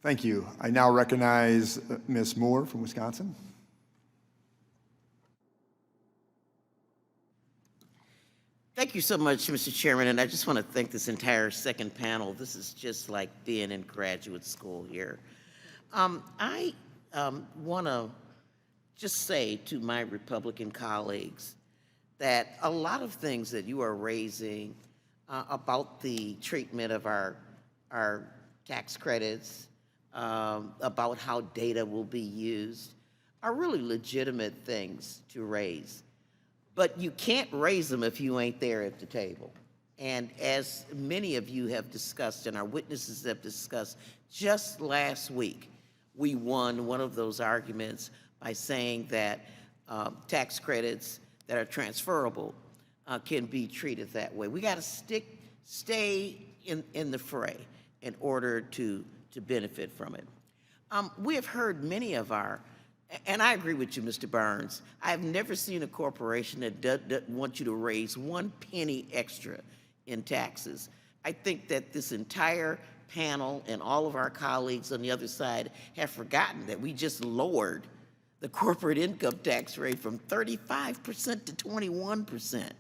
Thank you. I now recognize Ms. Moore from Wisconsin. Thank you so much, Mr. Chairman, and I just want to thank this entire second panel. This is just like being in graduate school here. I want to just say to my Republican colleagues that a lot of things that you are raising about the treatment of our tax credits, about how data will be used, are really legitimate things to raise. But you can't raise them if you ain't there at the table. And as many of you have discussed and our witnesses have discussed, just last week, we won one of those arguments by saying that tax credits that are transferable can be treated that way. We got to stay in the fray in order to benefit from it. We have heard many of our, and I agree with you, Mr. Burns, I have never seen a corporation that doesn't want you to raise 1 penny extra in taxes. I think that this entire panel and all of our colleagues on the other side have forgotten that we just lowered the corporate income tax rate from 35% to 21%.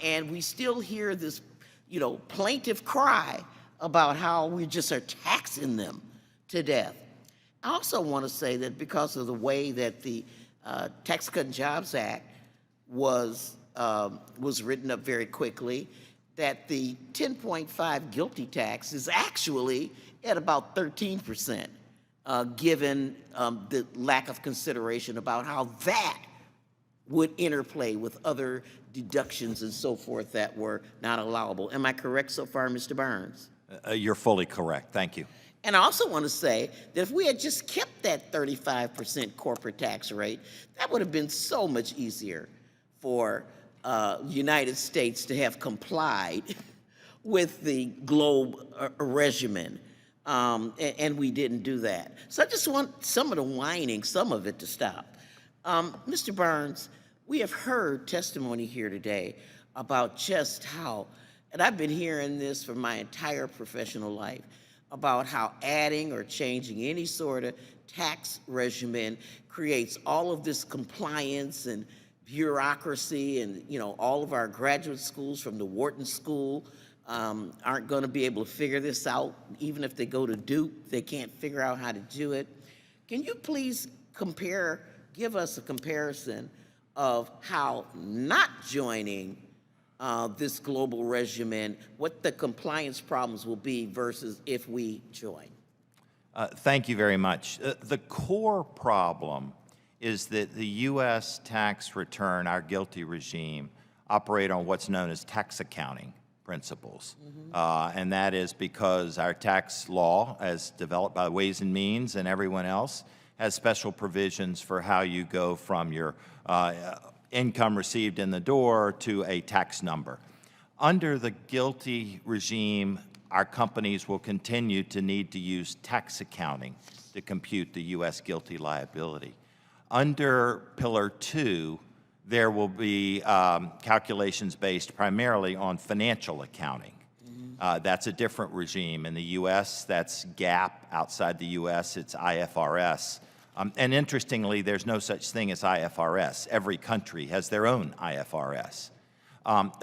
And we still hear this, plaintive cry about how we just are taxing them to death. I also want to say that because of the way that the Tax Cut and Jobs Act was written up very quickly, that the 10.5 guilty tax is actually at about 13%, given the lack of consideration about how that would interplay with other deductions and so forth that were not allowable. Am I correct so far, Mr. Burns? You're fully correct. Thank you. And I also want to say that if we had just kept that 35% corporate tax rate, that would have been so much easier for the United States to have complied with the globe regimen, and we didn't do that. So I just want some of the whining, some of it to stop. Mr. Burns, we have heard testimony here today about just how, and I've been hearing this for my entire professional life, about how adding or changing any sort of tax regimen creates all of this compliance and bureaucracy, and all of our graduate schools from the Wharton School aren't going to be able to figure this out. Even if they go to Duke, they can't figure out how to do it. Can you please give us a comparison of how not joining this global regimen, what the compliance problems will be versus if we join? Thank you very much. The core problem is that the U.S. tax return, our GILTI regime, operate on what's known as tax accounting principles. And that is because our tax law, as developed by Ways and Means and everyone else, has special provisions for how you go from your income received in the door to a tax number. Under the GILTI regime, our companies will continue to need to use tax accounting to compute the U.S. GILTI liability. Under Pillar 2, there will be calculations based primarily on financial accounting. That's a different regime. In the U.S., that's GAAP. Outside the U.S., it's IFRS. And interestingly, there's no such thing as IFRS. Every country has their own IFRS.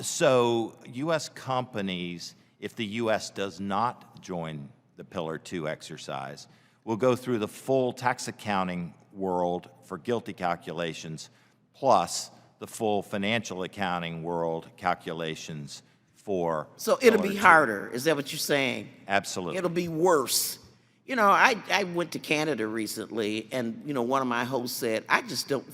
So U.S. companies, if the U.S. does not join the Pillar 2 exercise, will go through the full tax accounting world for GILTI calculations, plus the full financial accounting world calculations for So it'll be harder, is that what you're saying? Absolutely. It'll be worse. I went to Canada recently, and, one of my hosts said, I just don't,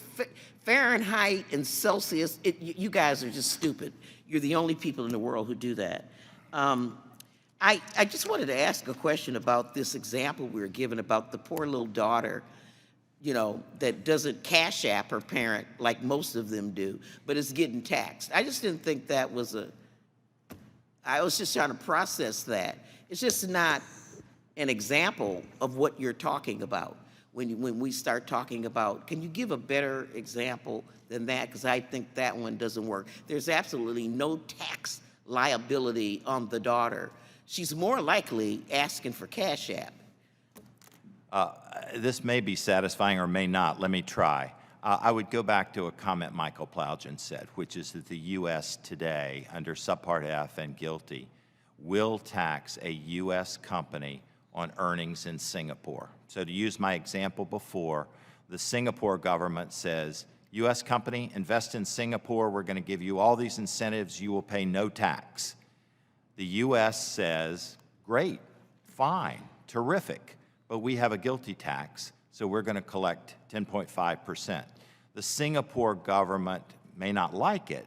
Fahrenheit and Celsius, you guys are just stupid. You're the only people in the world who do that. I just wanted to ask a question about this example we were given about the poor little daughter, that doesn't cash app her parent like most of them do, but is getting taxed. I just didn't think that was I was just trying to process that. It's just not an example of what you're talking about when we start talking about, can you give a better example than that? Because I think that one doesn't work. There's absolutely no tax liability on the daughter. She's more likely asking for cash app. This may be satisfying or may not. Let me try. I would go back to a comment Michael Plowgen said, which is that the U.S. today, under Subpart F and GILTI, will tax a U.S. company on earnings in Singapore. So to use my example before, the Singapore government says, U.S. company, invest in Singapore, we're going to give you all these incentives, you will pay no tax. The U.S. says, great, fine, terrific, but we have a GILTI tax, so we're going to collect 10.5%. The Singapore government may not like it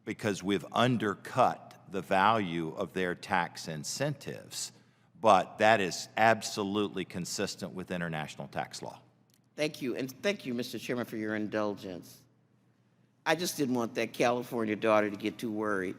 because we've undercut the value of their tax incentives, but that is absolutely consistent with international tax law. Thank you, and thank you, Mr. Chairman, for your indulgence. I just didn't want that California daughter to get too worried.